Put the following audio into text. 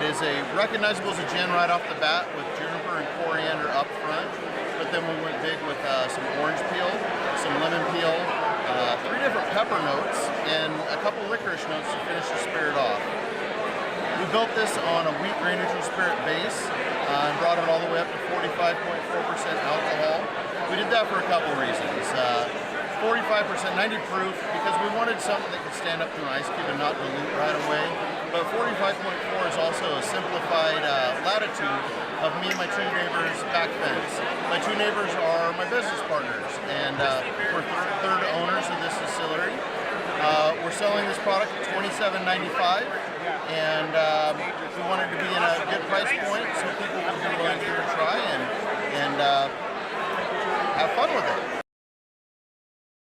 It is recognizable as a gin right off the bat with juniper and coriander up front, but then we went big with some orange peel, some lemon peel, 3 different pepper notes, and a couple licorice notes to finish the spirit off. We built this on a wheat grain neutral spirit base and brought it all the way up to 45.4% alcohol. We did that for a couple reasons. 45%, 90 proof, because we wanted something that could stand up to an ice cube and not dilute right away. But 45.4 is also a simplified latitude of me and my 2 neighbors' back fence. My 2 neighbors are my business partners, and we're third owners of this distillery. We're selling this product at $27.95, and we wanted to be in a good price point so people would be willing to give it a try and have fun with it.